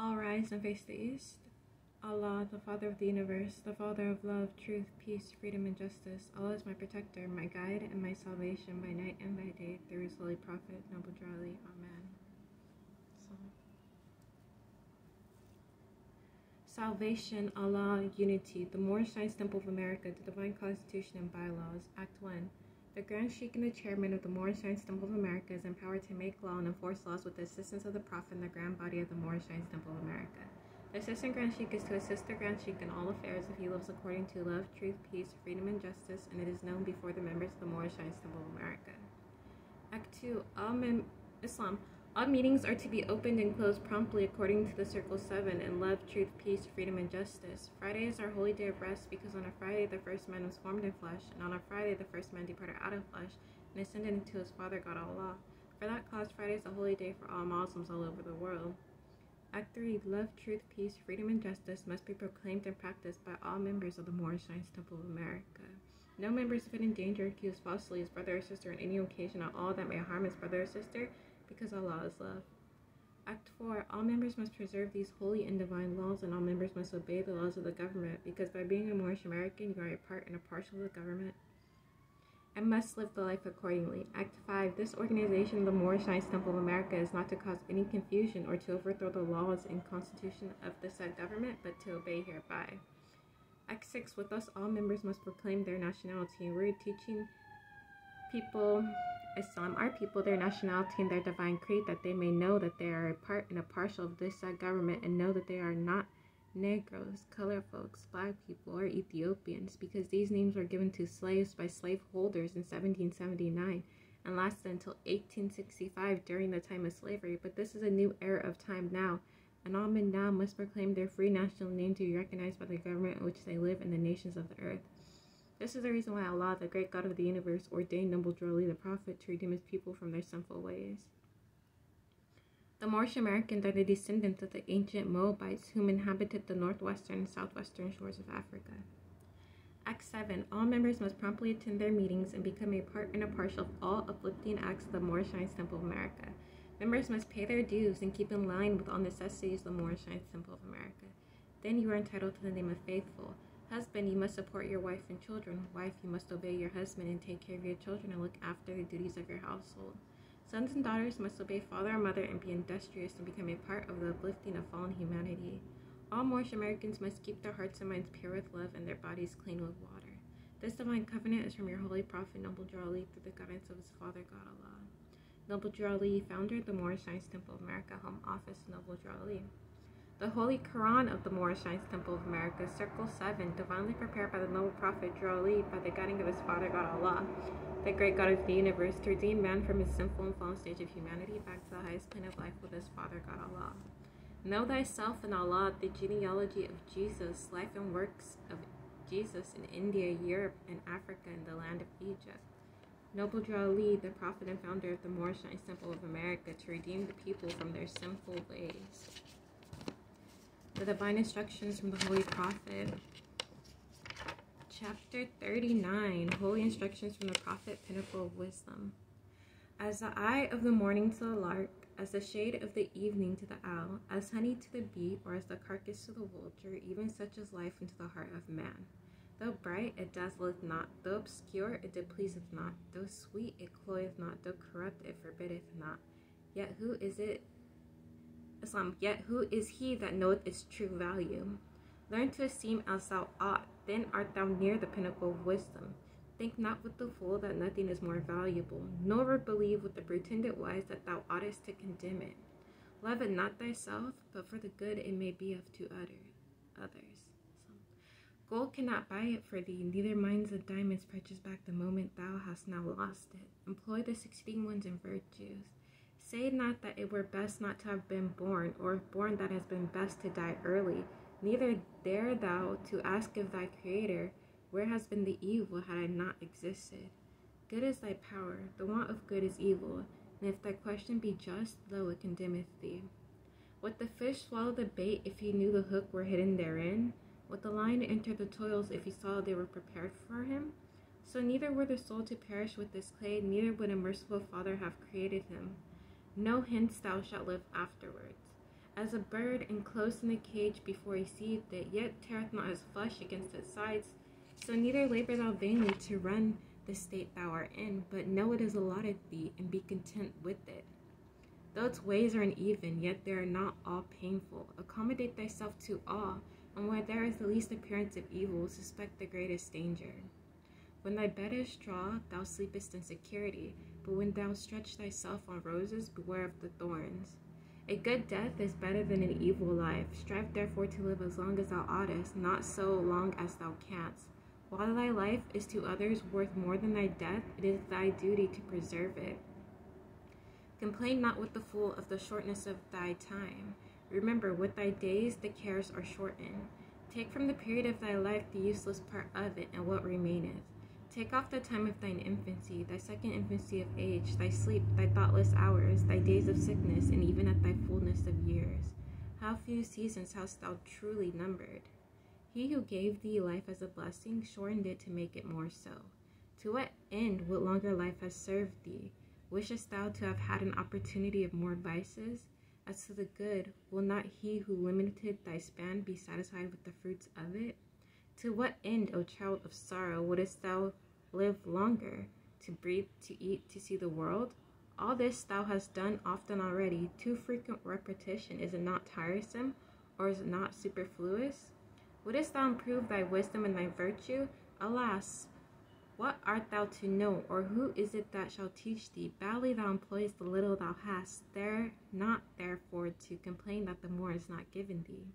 All rise and face the east. Allah, the Father of the universe, the Father of love, truth, peace, freedom, and justice. Allah is my protector, my guide, and my salvation by night and by day, through his holy prophet, Noble Jali. Amen. Salvation, Allah, unity, the Moorish Science Temple of America, the Divine Constitution and Bylaws. Act 1. The Grand Sheikh and the Chairman of the Moorish Science Temple of America is empowered to make law and enforce laws with the assistance of the Prophet and the Grand Body of the Moorish Science Temple of America. The Assistant Grand Sheikh is to assist the Grand Sheikh in all affairs if he lives according to love, truth, peace, freedom, and justice, and it is known before the members of the Moorish Science Temple of America. Act 2. Islam. All meetings are to be opened and closed promptly according to the Circle 7 in love, truth, peace, freedom, and justice. Friday is our holy day of rest because on a Friday the first man was formed in flesh, and on a Friday the first man departed out of flesh and ascended into his Father God Allah. For that cause, Friday is a holy day for all Muslims all over the world. Act 3. Love, truth, peace, freedom, and justice must be proclaimed and practiced by all members of the Moorish Science Temple of America. No member is put in danger or accused falsely his brother or sister on any occasion at all that may harm his brother or sister, because Allah is love. Act 4. All members must preserve these holy and divine laws, and all members must obey the laws of the government, because by being a Moorish American, you are a part and a partial of the government, and must live the life accordingly. Act 5. This organization of the Moorish Science Temple of America is not to cause any confusion or to overthrow the laws and constitution of the said government, but to obey hereby. Act 6. With us, all members must proclaim their nationality, and we're teaching people Islam, our people, their nationality and their divine creed, that they may know that they are a part and a partial of this government, and know that they are not Negroes, color folks, black people, or Ethiopians, because these names were given to slaves by slaveholders in 1779 and lasted until 1865 during the time of slavery. But this is a new era of time now, and all men now must proclaim their free national name to be recognized by the government in which they live and the nations of the earth. This is the reason why Allah, the great God of the universe, ordained Noble Jali the Prophet to redeem his people from their sinful ways. The Moorish Americans are the descendants of the ancient Moabites whom inhabited the northwestern and southwestern shores of Africa. Act 7. All members must promptly attend their meetings and become a part and a partial of all uplifting acts of the Moorish Science Temple of America. Members must pay their dues and keep in line with all necessities of the Moorish Science Temple of America. Then you are entitled to the name of faithful. Husband, you must support your wife and children. Wife, you must obey your husband and take care of your children and look after the duties of your household. Sons and daughters must obey father and mother and be industrious and become a part of the uplifting of fallen humanity. All Moorish Americans must keep their hearts and minds pure with love and their bodies clean with water. This divine covenant is from your holy prophet Noble Jali through the guidance of his Father God Allah. Noble Jali, founder of the Moorish Science Temple of America, Home Office, Noble Jali. The Holy Quran of the Moorish Science Temple of America, Circle 7, divinely prepared by the noble prophet Jali by the guiding of his Father God Allah, the great God of the universe, to redeem man from his sinful and fallen stage of humanity back to the highest plane of life with his Father God Allah. Know thyself and Allah, the genealogy of Jesus, life and works of Jesus in India, Europe, and Africa, and the land of Egypt. Noble Jali, the prophet and founder of the Moorish Science Temple of America, to redeem the people from their sinful ways. The divine instructions from the Holy Prophet. Chapter 39. Holy instructions from the Prophet, Pinnacle of Wisdom. As the eye of the morning to the lark, as the shade of the evening to the owl, as honey to the bee, or as the carcass to the vulture, even such is life into the heart of man. Though bright, it dazzleth not. Though obscure, it displeaseth not. Though sweet, it cloyeth not. Though corrupt, it forbiddeth not. Yet who is he that knoweth its true value? Learn to esteem as thou ought, then art thou near the pinnacle of wisdom. Think not with the fool that nothing is more valuable, nor believe with the pretended wise that thou oughtest to condemn it. Love it not thyself, but for the good it may be of to others. Gold cannot buy it for thee, neither mines of diamonds purchase back the moment thou hast now lost it. Employ the succeeding ones in virtues. Say not that it were best not to have been born, or if born that has been best to die early. Neither dare thou to ask of thy Creator, where has been the evil had I not existed? Good is thy power, the want of good is evil, and if thy question be just, lo, it condemneth thee. Would the fish swallow the bait if he knew the hook were hidden therein? Would the lion enter the toils if he saw they were prepared for him? So neither were the soul to perish with this clay, neither would a merciful Father have created him. No hence thou shalt live afterwards. As a bird enclosed in a cage before he seeth it, yet teareth not his flesh against its sides, so neither labor thou vainly to run the state thou art in, but know it is allotted thee, and be content with it. Though its ways are uneven, yet they are not all painful. Accommodate thyself to all, and where there is the least appearance of evil, suspect the greatest danger. When thy bed is straw, thou sleepest in security, but when thou stretch thyself on roses, beware of the thorns. A good death is better than an evil life. Strive therefore to live as long as thou oughtest, not so long as thou canst. While thy life is to others worth more than thy death, it is thy duty to preserve it. Complain not with the fool of the shortness of thy time. Remember, with thy days the cares are shortened. Take from the period of thy life the useless part of it, and what remaineth. Take off the time of thine infancy, thy second infancy of age, thy sleep, thy thoughtless hours, thy days of sickness, and even at thy fullness of years. How few seasons hast thou truly numbered? He who gave thee life as a blessing shortened it to make it more so. To what end would longer life have served thee? Wishest thou to have had an opportunity of more vices? As to the good, will not he who limited thy span be satisfied with the fruits of it? To what end, O child of sorrow, wouldest thou live longer? To breathe, to eat, to see the world? All this thou hast done often already. Too frequent repetition, is it not tiresome, or is it not superfluous? Wouldest thou improve thy wisdom and thy virtue? Alas, what art thou to know, or who is it that shall teach thee? Badly thou employest the little thou hast. Dare not therefore to complain that the more is not given thee.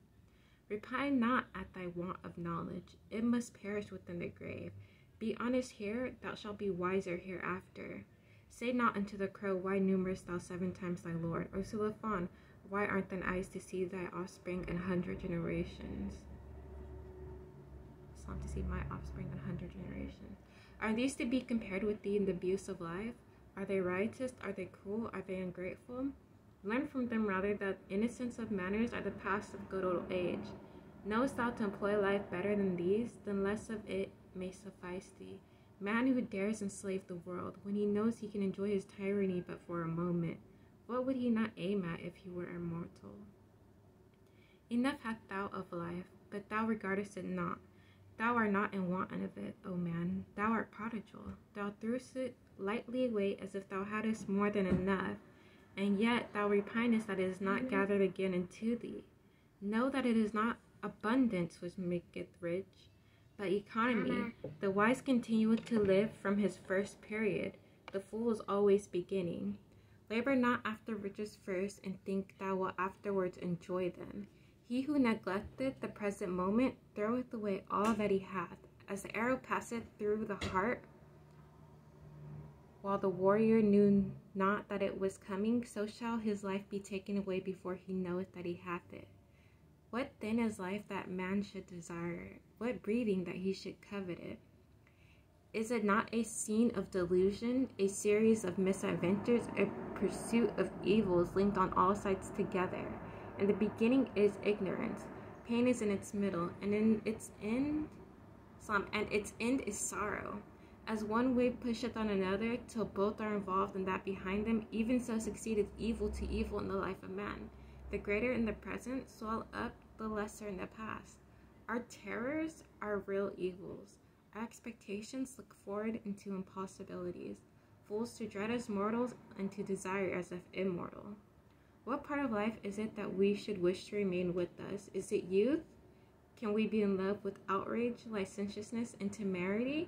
Repine not at thy want of knowledge. It must perish within the grave. Be honest here, thou shalt be wiser hereafter. Say not unto the crow, why numerest thou 7 times thy Lord? Or to the fawn, why aren't thine eyes to see thy offspring 100 generations? Psalm to see my offspring 100 generations. Are these to be compared with thee in the abuse of life? Are they riotous? Are they cruel? Are they ungrateful? Learn from them rather that innocence of manners are the past of good old age. Knowest thou to employ life better than these? Then less of it may suffice thee. Man who dares enslave the world, when he knows he can enjoy his tyranny but for a moment, what would he not aim at if he were immortal? Enough hast thou of life, but thou regardest it not. Thou art not in want of it, O man. Thou art prodigal. Thou threwest it lightly away as if thou hadst more than enough, and yet thou repinest that it is not gathered again into thee. Know that it is not abundance which maketh rich, but economy. The wise continueth to live from his first period. The fool is always beginning. Labor not after riches first, and think thou wilt afterwards enjoy them. He who neglecteth the present moment throweth away all that he hath. As the arrow passeth through the heart, while the warrior knew not that it was coming, so shall his life be taken away before he knoweth that he hath it. What then is life that man should desire it? What breathing that he should covet it? Is it not a scene of delusion, a series of misadventures, a pursuit of evils linked on all sides together? And the beginning is ignorance. Pain is in its middle, and in its end, its end is sorrow. As one wave pusheth on another, till both are involved in that behind them, even so succeedeth evil to evil in the life of man. The greater in the present swell up the lesser in the past. Our terrors are real evils. Our expectations look forward into impossibilities. Fools to dread as mortals, and to desire as if immortal. What part of life is it that we should wish to remain with us? Is it youth? Can we be in love with outrage, licentiousness, and temerity?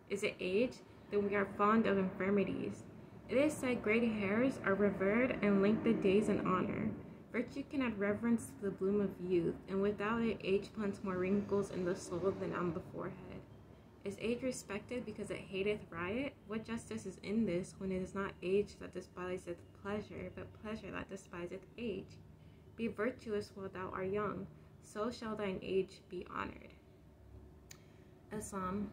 Is it age? Then we are fond of infirmities. It is said great hairs are revered and length the days in honor. Virtue can add reverence to the bloom of youth, and without it age plants more wrinkles in the soul than on the forehead. Is age respected because it hateth riot? What justice is in this, when it is not age that despiseth pleasure, but pleasure that despiseth age? Be virtuous while thou art young, so shall thine age be honored. Islam.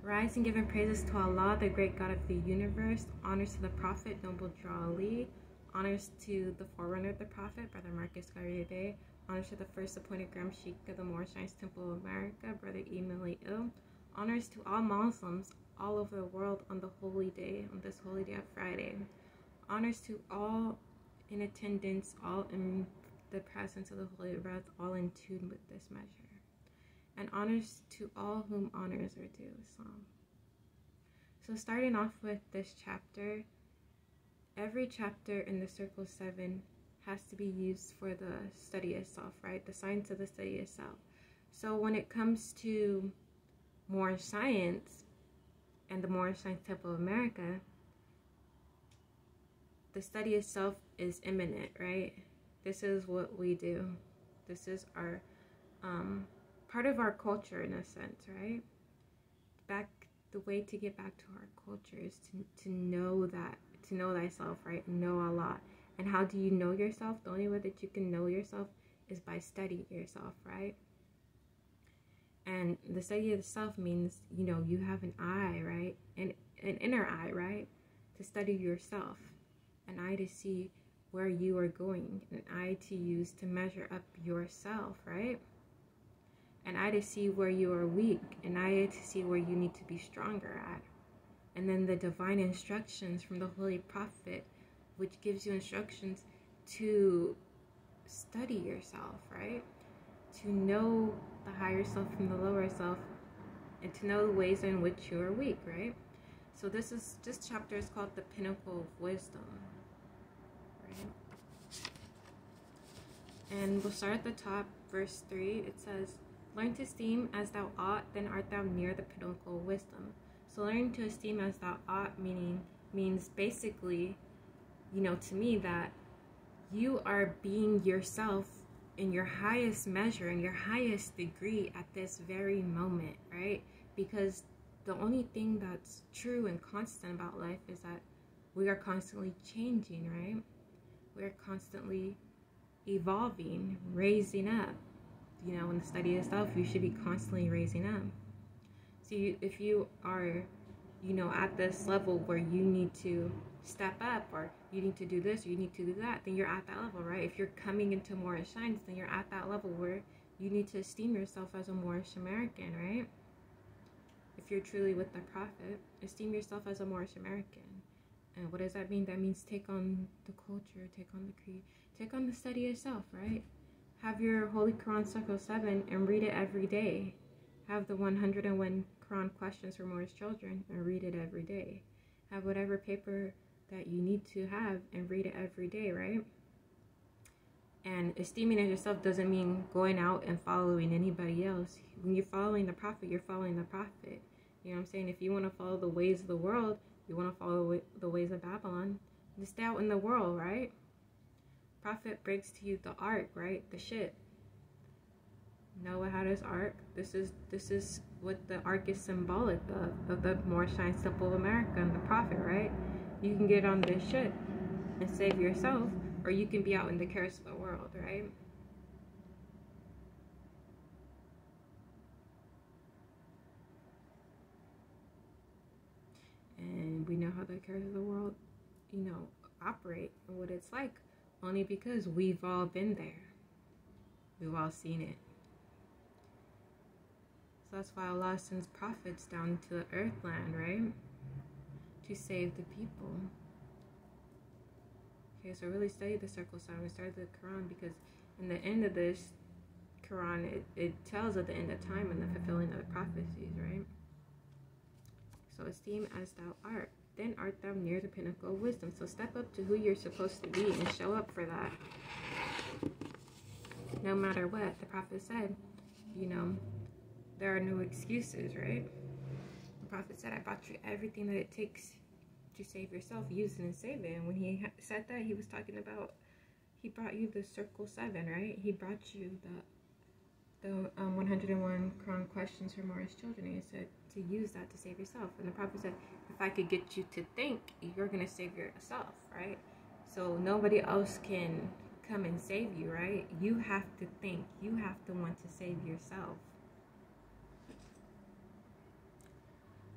Rise and give praises to Allah, the great God of the universe. Honors to the Prophet, noble Ali. Honors to the forerunner of the Prophet, Brother Marcus Garribe. Honors to the first appointed Grand Sheikh of the Moorish Temple of America, Brother Emily Il. Honors to all Muslims all over the world on the holy day, on this holy day of Friday. Honors to all in attendance, all in the presence of the Holy Breath, all in tune with this measure. And honors to all whom honors are due. Psalm. So starting off with this chapter, every chapter in the Circle 7 has to be used for the study of self, right? The science of the study of self. So when it comes to Moorish science and the Moorish Science Temple of America, the study of self is imminent, right? This is what we do. This is our part of our culture in a sense, right? The way to get back to our culture is to know that, to know thyself, right? Know Allah. And how do you know yourself? The only way that you can know yourself is by studying yourself, right? And the study of the self means, you know, you have an eye, right? An inner eye, right? To study yourself. An eye to see where you are going. An eye to use to measure up yourself, right? An eye to see where you are weak. An eye to see where you need to be stronger at. And then the divine instructions from the Holy Prophet, which gives you instructions to study yourself, right? To know the higher self from the lower self, and to know the ways in which you are weak, right? So this chapter is called the Pinnacle of Wisdom, right? And we'll start at the top, verse 3. It says, "Learn to esteem as thou ought, then art thou near the pinnacle of wisdom." So learning to esteem as thou ought means basically, you know, to me, that you are being yourself in your highest measure, in your highest degree at this very moment, right? Because the only thing that's true and constant about life is that we are constantly changing, right? We are constantly evolving, raising up. You know, in the study of self, you should be constantly raising up. So if you are, you know, at this level where you need to step up, or you need to do this, or you need to do that, then you're at that level, right? If you're coming into Moorish science, then you're at that level where you need to esteem yourself as a Moorish American, right? If you're truly with the Prophet, esteem yourself as a Moorish American. And what does that mean? That means take on the culture, take on the creed, take on the study of self, right? Have your Holy Quran Circle 7 and read it every day. Have the 101 Quran questions for Moorish children and read it every day. Have whatever paper that you need to have and read it every day, right? And esteeming as yourself doesn't mean going out and following anybody else. When you're following the Prophet, you're following the Prophet. You know what I'm saying? If you want to follow the ways of the world, you want to follow the ways of Babylon, just stay out in the world, right? Prophet brings to you the ark, right? The ship. Noah had his ark. This is what the ark is symbolic of the Moorish Science Temple of America and the Prophet, right? You can get on this ship and save yourself, or you can be out in the cares of the world, right? And we know how the cares of the world, you know, operate and what it's like, only because we've all been there. We've all seen it. So that's why Allah sends prophets down to the earthland, right? To save the people. Okay, so really study the Circle 7. We started the Quran because in the end of this Quran, it tells of the end of time and the fulfilling of the prophecies, right? So esteem as thou art, then art thou near the pinnacle of wisdom. So step up to who you're supposed to be and show up for that. No matter what, the Prophet said, you know, there are no excuses, right? The Prophet said, I brought you everything that it takes to save yourself. Use it and save it. And when he said that, he was talking about, he brought you the Circle 7, right? He brought you the 101 Quran questions for Moorish children. And he said to use that to save yourself. And the Prophet said, if I could get you to think, you're going to save yourself, right? So nobody else can come and save you, right? You have to think. You have to want to save yourself.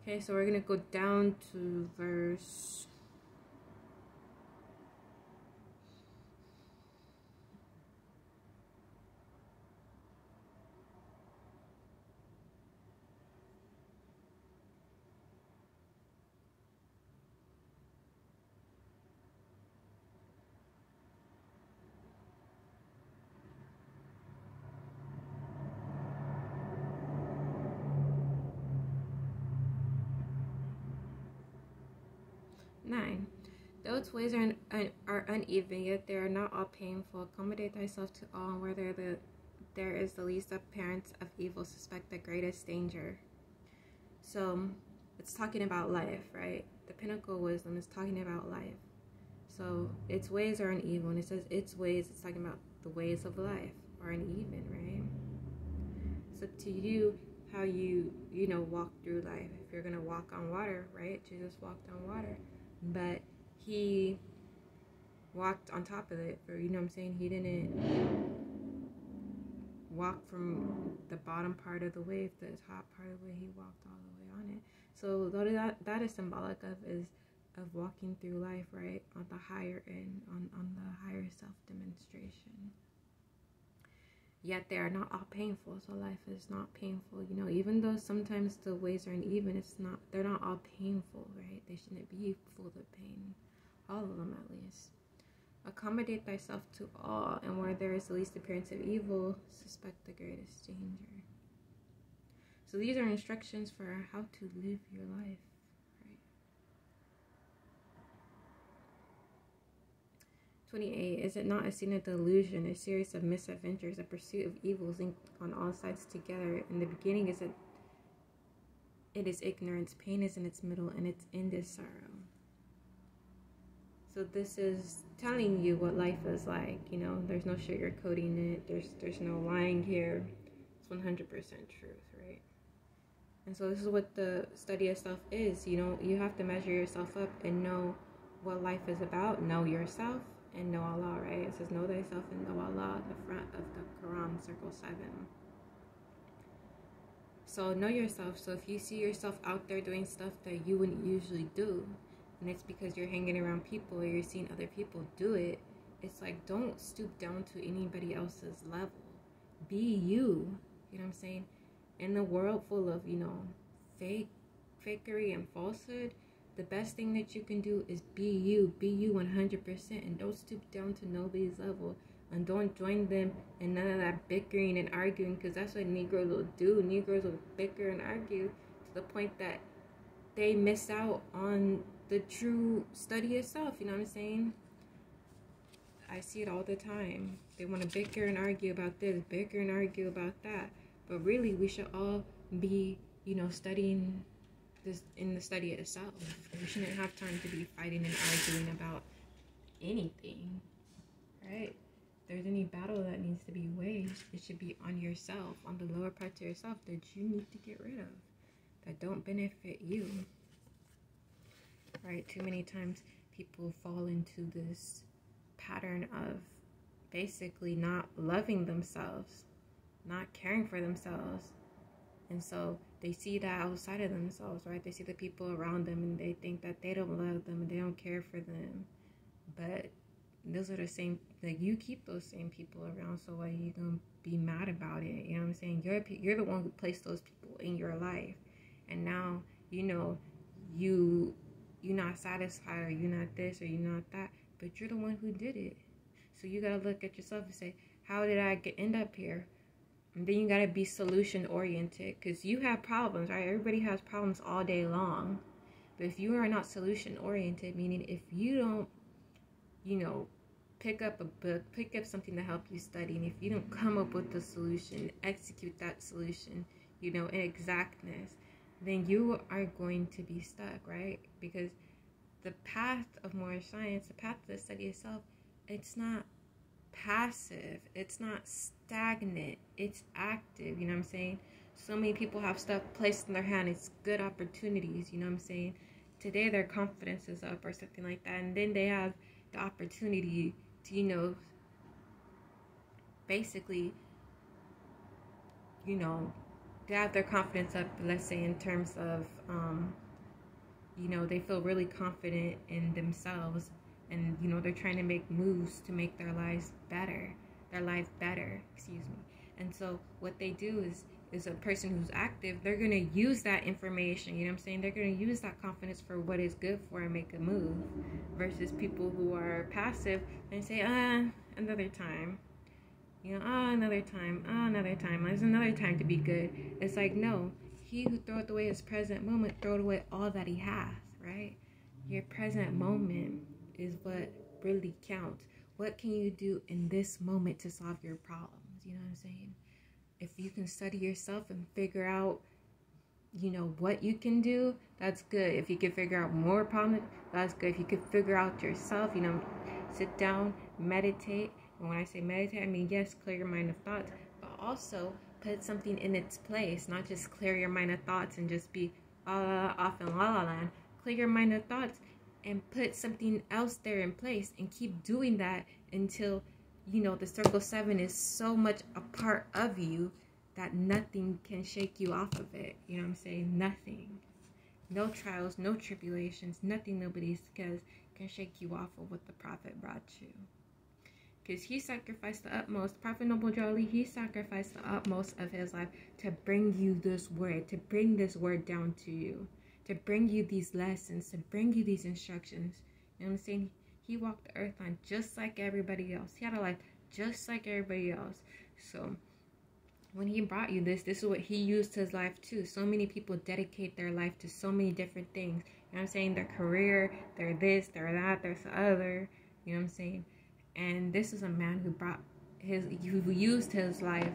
Okay, so we're going to go down to verse... 9. Though its ways are uneven, yet they are not all painful. Accommodate thyself to all, and where there is the least appearance of evil, suspect the greatest danger. So it's talking about life, right? The pinnacle of wisdom is talking about life. So its ways are uneven. When it says its ways, it's talking about the ways of life are uneven, right? So to you, how you walk through life. If you're gonna walk on water, right? Jesus walked on water, but he walked on top of it. Or you know what I'm saying? He didn't walk from the bottom part of the wave to the top part of the way. He walked all the way on it. So that is symbolic of walking through life, right? On the higher end, on the higher self-demonstration. Yet they are not all painful. So life is not painful. Even though sometimes the ways are uneven, they're not all painful, right? They shouldn't be full of pain. All of them, at least. Accommodate thyself to all, and where there is the least appearance of evil, suspect the greatest danger. So these are instructions for how to live your life, right? 28. Is it not a scene of delusion, a series of misadventures, a pursuit of evils linked on all sides together? In the beginning it is ignorance, pain is in its middle, and its end is sorrow. So this is telling you what life is like. There's no sugarcoating it. There's no lying here. It's 100% truth, right? And so this is what the study of self is. You have to measure yourself up and know what life is about. Know yourself and know Allah, right? It says know thyself and know Allah at the front of the Quran, circle 7. So know yourself. So if you see yourself out there doing stuff that you wouldn't usually do, and it's because you're hanging around people or you're seeing other people do it, it's like, don't stoop down to anybody else's level. Be you. You know what I'm saying? In the world full of, fakery and falsehood, the best thing that you can do is be you. Be you 100%. And don't stoop down to nobody's level. And don't join them in none of that bickering and arguing, because that's what Negroes will do. Negroes will bicker and argue to the point that they miss out on the true study itself. You know what I'm saying? I see it all the time. They want to bicker and argue about this, bicker and argue about that. But really, we should all be, studying this in the study itself. We shouldn't have time to be fighting and arguing about anything, right? If there's any battle that needs to be waged, it should be on yourself, on the lower parts of yourself that you need to get rid of, that don't benefit you. Right? Too many times people fall into this pattern of basically not loving themselves, not caring for themselves. And so they see that outside of themselves, right? They see the people around them and they think that they don't love them and they don't care for them. But those are the same, like, you keep those same people around, so why are you gonna be mad about it? You know what I'm saying? You're the one who placed those people in your life. And now, you're not satisfied, or you're not this, or you're not that, but you're the one who did it. So you gotta look at yourself and say, how did I end up here? And then you gotta be solution oriented, because you have problems, right? Everybody has problems all day long. But if you are not solution oriented, meaning if you don't, pick up a book, pick up something to help you study, and if you don't come up with the solution, execute that solution, in exactness, then you are going to be stuck, right? Because the path of Moorish science, the path of the study itself, it's not passive, it's not stagnant, it's active. You know what I'm saying? So many people have stuff placed in their hand. It's good opportunities. You know what I'm saying? Today their confidence is up or something like that, and then they have the opportunity to basically they have their confidence up, let's say, in terms of they feel really confident in themselves, and they're trying to make moves to make their life better, excuse me. And so what they do is a person who's active, they're going to use that information, they're going to use that confidence for what is good for and make a move, versus people who are passive and say, another time, another time, there's another time to be good. It's like, no, he who throweth away his present moment throweth away all that he hath, right? Your present moment is what really counts. What can you do in this moment to solve your problems? You know what I'm saying? If you can study yourself and figure out, what you can do, that's good. If you can figure out more problems, that's good. If you can figure out yourself, sit down, meditate. And when I say meditate, I mean, yes, clear your mind of thoughts, but also put something in its place, not just clear your mind of thoughts and just be off in la la land. Clear your mind of thoughts and put something else there in place, and keep doing that until, the circle 7 is so much a part of you that nothing can shake you off of it. You know what I'm saying? Nothing. No trials, no tribulations, nothing nobody says can shake you off of what the prophet brought you. Because he sacrificed the utmost. Prophet Noble Jolly, he sacrificed the utmost of his life to bring you this word, to bring this word down to you, to bring you these lessons, to bring you these instructions. You know what I'm saying? He walked the earth line just like everybody else. He had a life just like everybody else. So when he brought you this is what he used his life to. So many people dedicate their life to so many different things. You know what I'm saying? Their career, their this, their that, their other. You know what I'm saying? And this is a man who used his life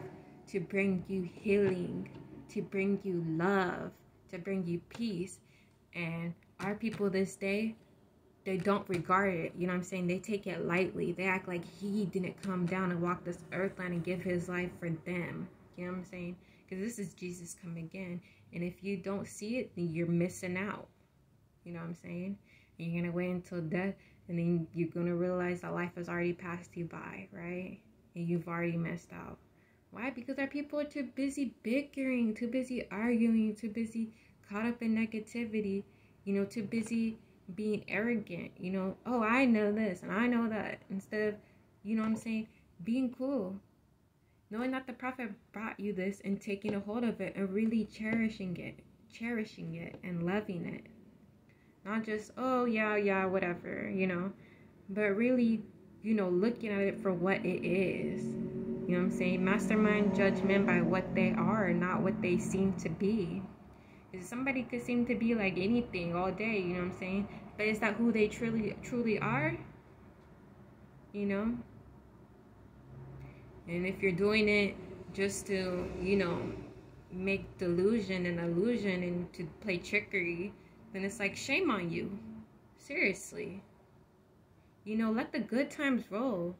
to bring you healing, to bring you love, to bring you peace. And our people this day, they don't regard it. You know what I'm saying? They take it lightly. They act like he didn't come down and walk this earth line and give his life for them. You know what I'm saying? Because this is Jesus come again. And if you don't see it, then you're missing out. You know what I'm saying? And you're going to wait until death, and then you're going to realize that life has already passed you by, right? And you've already missed out. Why? Because our people are too busy bickering, too busy arguing, too busy caught up in negativity, too busy being arrogant, oh, I know this and I know that, instead of, you know what I'm saying, being cool. Knowing that the prophet brought you this and taking a hold of it and really cherishing it and loving it. Not just, oh, yeah, whatever, but really, looking at it for what it is. You know what I'm saying? Mastermind judgment by what they are, not what they seem to be. Because somebody could seem to be like anything all day, you know what I'm saying? But is that who they truly are? And if you're doing it just to, make delusion and illusion and to play trickery, then it's like, shame on you. Seriously. Let the good times roll.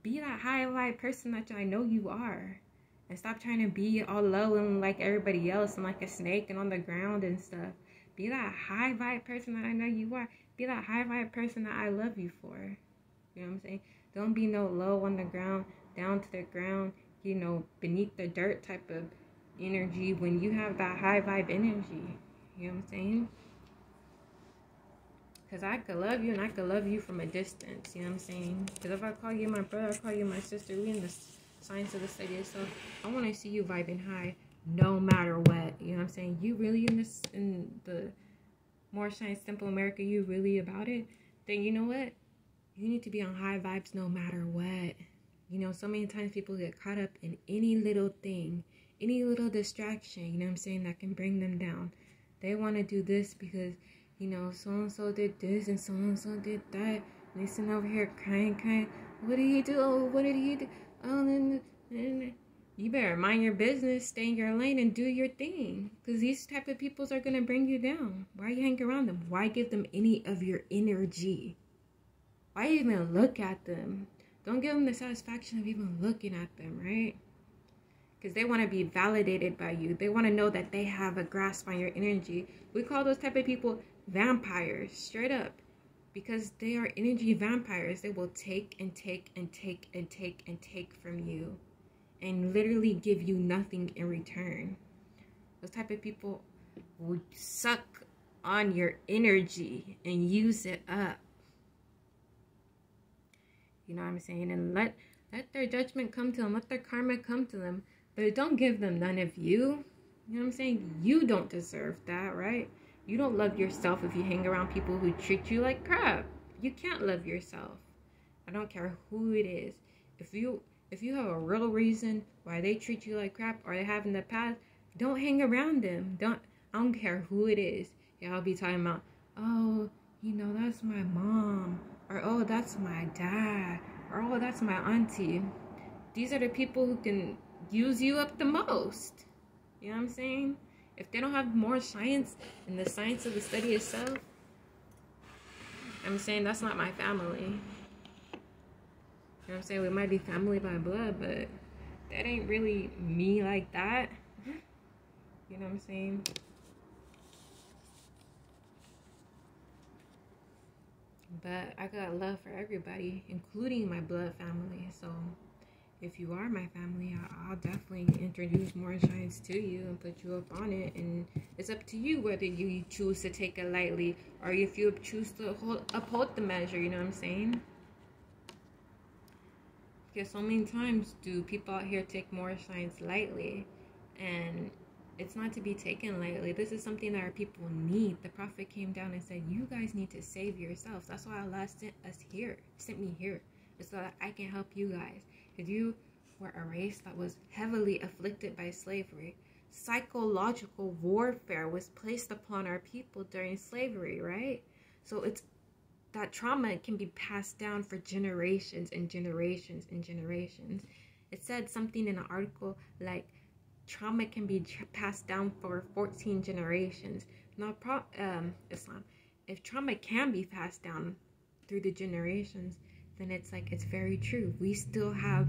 Be that high vibe person that I know you are. And stop trying to be all low and like everybody else and like a snake and on the ground and stuff. Be that high vibe person that I know you are. Be that high vibe person that I love you for. You know what I'm saying? Don't be no low on the ground, down to the ground, beneath the dirt type of energy when you have that high vibe energy. You know what I'm saying? Because I could love you and I could love you from a distance. You know what I'm saying? Because if I call you my brother, I call you my sister, we in the science of the study. So I want to see you vibing high no matter what. You know what I'm saying? You really in the Moorish Science Temple America, you really about it? Then you know what? You need to be on high vibes no matter what. So many times people get caught up in any little thing, any little distraction, you know what I'm saying, that can bring them down. They want to do this because, so-and-so did this and so-and-so did that. And they sitting over here crying. What did he do? Oh, what did he do? Oh, then you better mind your business, stay in your lane, and do your thing. Because these type of peoples are going to bring you down. Why you hang around them? Why give them any of your energy? Why even look at them? Don't give them the satisfaction of even looking at them, right? Because they want to be validated by you. They want to know that they have a grasp on your energy. We call those type of people vampires, straight up. Because they are energy vampires. They will take and take and take and take and take from you. And literally give you nothing in return. Those type of people will suck on your energy and use it up. You know what I'm saying? And let their judgment come to them. Let their karma come to them. But don't give them none of you. You know what I'm saying? You don't deserve that, right? You don't love yourself if you hang around people who treat you like crap. You can't love yourself. I don't care who it is. If you have a real reason why they treat you like crap or they have in the past, don't hang around them. I don't care who it is. Yeah, I'll be talking about, oh, you know, that's my mom, or oh, that's my dad, or oh, that's my auntie. These are the people who can use you up the most. You know what I'm saying? If they don't have more science and the science of the study itself, I'm saying that's not my family. You know what I'm saying? We might be family by blood, but that ain't really me like that. You know what I'm saying? But I got love for everybody, including my blood family. So if you are my family, I'll definitely introduce more science to you and put you up on it. And it's up to you whether you choose to take it lightly or if you choose to uphold the measure. You know what I'm saying? Because so many times do people out here take more science lightly, and it's not to be taken lightly. This is something that our people need. The prophet came down and said, you guys need to save yourselves. That's why Allah sent me here, so that I can help you guys. Because you were a race that was heavily afflicted by slavery. Psychological warfare was placed upon our people during slavery, right? So that trauma can be passed down for generations and generations and generations. It said something in an article like trauma can be passed down for 14 generations. Now, Islam, if trauma can be passed down through the generations, then it's like, it's very true. We still have